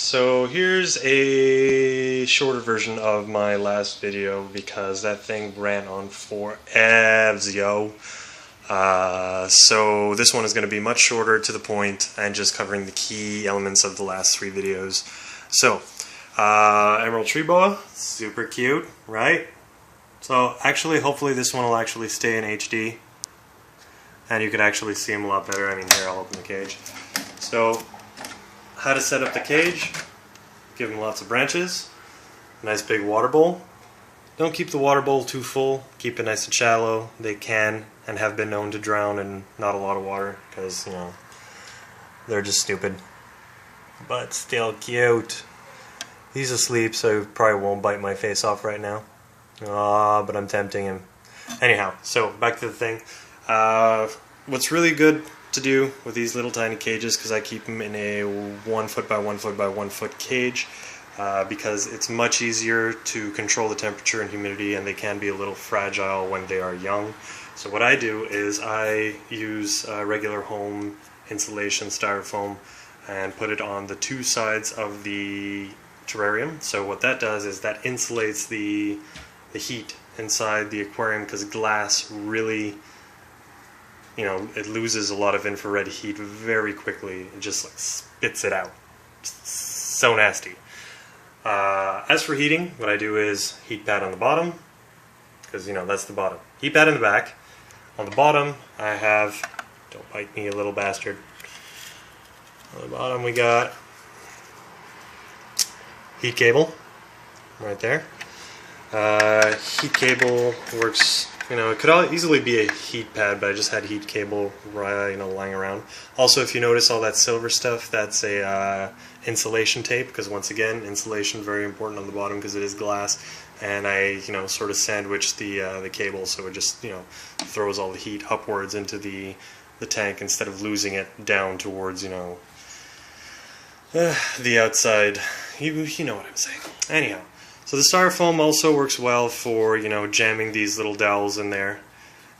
So here's a shorter version of my last video because that thing ran on for evs, yo. So this one is going to be much shorter, to the point, and just covering the key elements of the last three videos. So, Emerald Tree Boa, super cute, right? So actually, hopefully this one will actually stay in HD, and you can actually see him a lot better. I mean, here, I'll open the cage. So, how to set up the cage: give him lots of branches, nice big water bowl. Don't keep the water bowl too full, keep it nice and shallow. They can and have been known to drown in not a lot of water because, you know, they're just stupid. But still cute. He's asleep, so he probably won't bite my face off right now. But I'm tempting him. Anyhow, so back to the thing. What's really good to do with these little tiny cages, because I keep them in a 1 foot by 1 foot by 1 foot cage, because it's much easier to control the temperature and humidity, and they can be a little fragile when they are young. So what I do is I use regular home insulation styrofoam and put it on the two sides of the terrarium. So what that does is that insulates the heat inside the aquarium, because glass really, you know, it loses a lot of infrared heat very quickly. It just like spits it out. It's so nasty. As for heating, what I do is heat pad on the bottom, because, you know, that's the bottom. Heat pad in the back. On the bottom, I have, don't bite me, you little bastard. On the bottom, we got heat cable right there. Heat cable works. You know, it could easily be a heat pad, but I just had heat cable, you know, lying around. Also, if you notice all that silver stuff, that's a insulation tape, because once again, insulation very important on the bottom because it is glass. And I, you know, sort of sandwich the cable, so it just, you know, throws all the heat upwards into the tank instead of losing it down towards, you know, the outside. You know what I'm saying. Anyhow. So the styrofoam also works well for, you know, jamming these little dowels in there.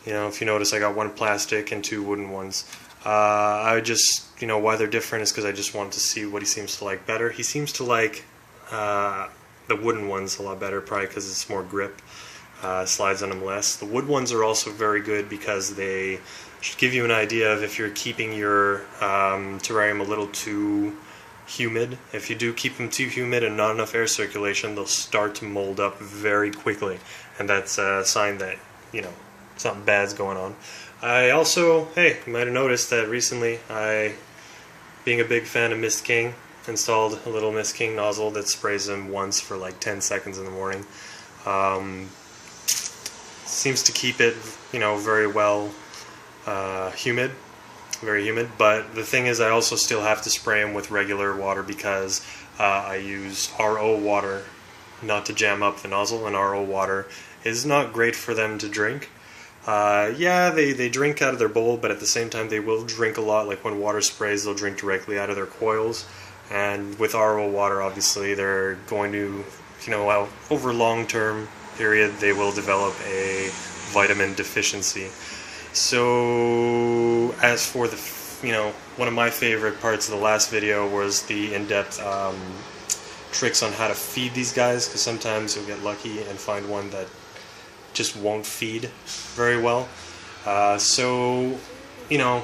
You know, if you notice, I got one plastic and two wooden ones. I just, you know, why they're different is because I just wanted to see what he seems to like better. He seems to like the wooden ones a lot better, probably because it's more grip, slides on them less. The wood ones are also very good because they should give you an idea of if you're keeping your terrarium a little too humid. If you do keep them too humid and not enough air circulation, they'll start to mold up very quickly, and that's a sign that, you know, something bad's going on. I also, hey, you might have noticed that recently I, being a big fan of Mist King, installed a little Mist King nozzle that sprays them once for like 10 seconds in the morning. Seems to keep it, you know, very well humid. Very humid, but the thing is I also still have to spray them with regular water because I use RO water not to jam up the nozzle, and RO water is not great for them to drink. Yeah, they drink out of their bowl, but at the same time they will drink a lot. Like when water sprays, they'll drink directly out of their coils, and with RO water, obviously, they're going to, you know, over long-term period, they will develop a vitamin deficiency. So, as for the, you know, one of my favorite parts of the last video was the in-depth tricks on how to feed these guys, because sometimes you'll get lucky and find one that just won't feed very well. So, you know,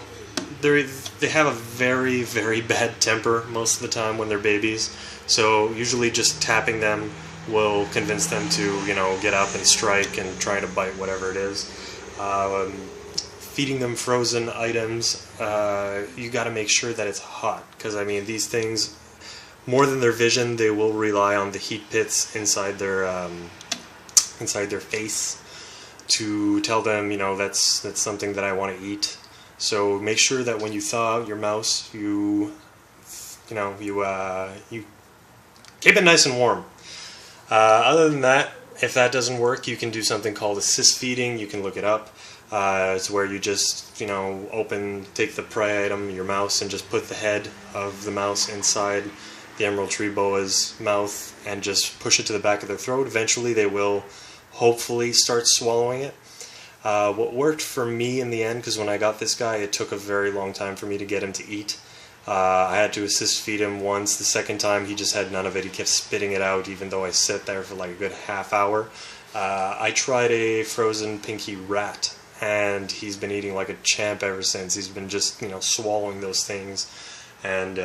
they have a very, very bad temper most of the time when they're babies, so usually just tapping them will convince them to, you know, get up and strike and try to bite whatever it is. Feeding them frozen items, you got to make sure that it's hot, because I mean, these things, more than their vision, they will rely on the heat pits inside their face to tell them, you know, that's something that I want to eat. So make sure that when you thaw out your mouse, you keep it nice and warm. Other than that, if that doesn't work, you can do something called assist feeding. You can look it up. It's where you just, you know, take the prey item, your mouse, and just put the head of the mouse inside the Emerald Tree Boa's mouth and just push it to the back of their throat. Eventually they will hopefully start swallowing it. What worked for me in the end, because when I got this guy, it took a very long time for me to get him to eat. I had to assist feed him once. The second time he just had none of it. He kept spitting it out even though I sat there for like a good half hour. I tried a frozen pinky rat, and he's been eating like a champ ever since. He's been just, you know, swallowing those things, and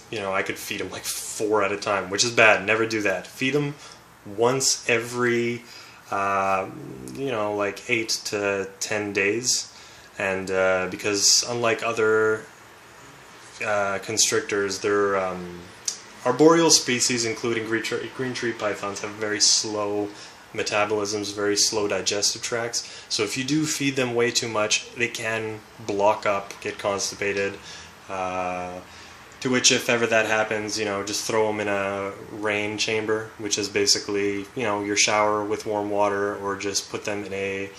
you know, I could feed him like 4 at a time, which is bad. Never do that. Feed him once every you know, like 8 to 10 days, and because unlike other constrictors, they're arboreal species, including green tree pythons, have very slow metabolisms, very slow digestive tracts. So if you do feed them way too much, they can block up, get constipated. To which, if ever that happens, you know, just throw them in a rain chamber, which is basically, you know, your shower with warm water, or just put them in a,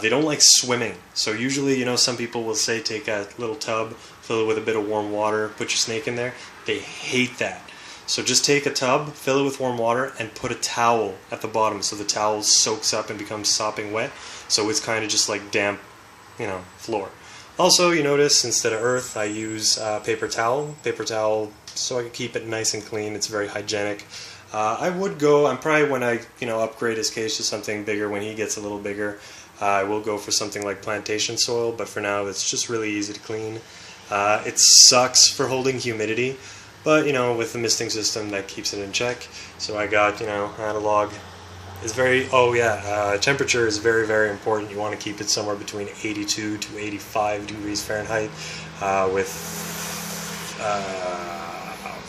they don't like swimming. So usually, you know, some people will say take a little tub, fill it with a bit of warm water, put your snake in there. They hate that. So just take a tub, fill it with warm water, and put a towel at the bottom so the towel soaks up and becomes sopping wet. So it's kind of just like damp, you know, floor. Also, you notice instead of earth, I use paper towel. Paper towel so I can keep it nice and clean. It's very hygienic. I'm probably, when I, you know, upgrade his cage to something bigger, when he gets a little bigger, I will go for something like plantation soil, but for now it's just really easy to clean. It sucks for holding humidity, but, you know, with the misting system, that keeps it in check. So I got, you know, analog. It's very, temperature is very, very important. You want to keep it somewhere between 82 to 85 degrees Fahrenheit with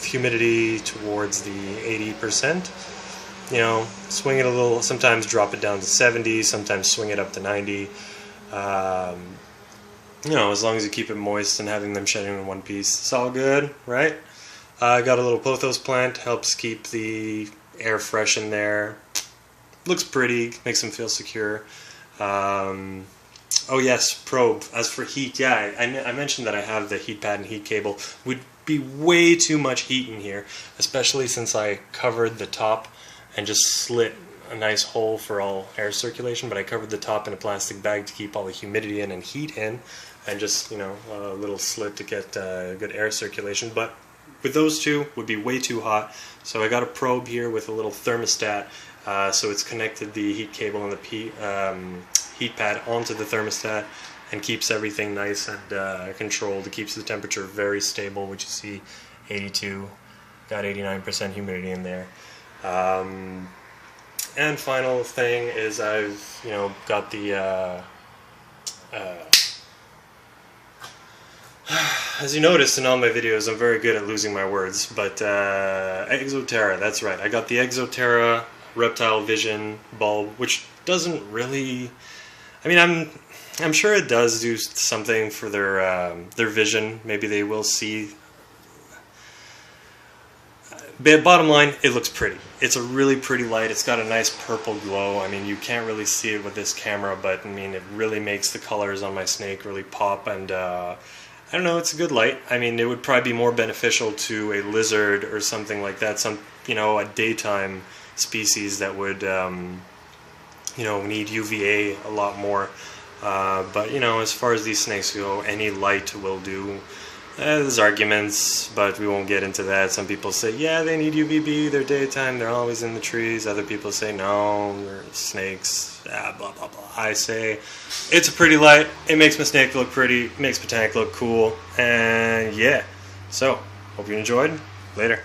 humidity towards the 80%. You know, swing it a little, sometimes drop it down to 70, sometimes swing it up to 90. You know, as long as you keep it moist and having them shedding in one piece, it's all good, right? I got a little pothos plant, helps keep the air fresh in there. Looks pretty, makes them feel secure. Oh yes, probe. As for heat, yeah, I mentioned that I have the heat pad and heat cable. Would be way too much heat in here, especially since I covered the top and just slit a nice hole for all air circulation, but I covered the top in a plastic bag to keep all the humidity in and heat in, and just, you know, a little slit to get good air circulation. But with those two, would be way too hot. So I got a probe here with a little thermostat. So it's connected the heat cable and the heat pad onto the thermostat, and keeps everything nice and controlled. It keeps the temperature very stable, which you see 82, got 89% humidity in there. And final thing is I've, you know, got the as you noticed in all my videos, I'm very good at losing my words, but Exo Terra, that's right. I got the Exo Terra Reptile Vision bulb, which doesn't really, I mean, I'm sure it does do something for their vision. Maybe they will see. But bottom line, it looks pretty. It's a really pretty light. It's got a nice purple glow. I mean, you can't really see it with this camera, but I mean, it really makes the colors on my snake really pop, and I don't know, it's a good light. I mean, it would probably be more beneficial to a lizard or something like that, some, you know, a daytime species that would, you know, need UVA a lot more. But, you know, as far as these snakes go, any light will do. There's arguments, but we won't get into that. Some people say, yeah, they need UVB, they're daytime, they're always in the trees. Other people say, no, they're snakes, blah, blah, blah. I say, it's a pretty light, it makes my snake look pretty, makes my tank look cool, and yeah. So, hope you enjoyed. Later.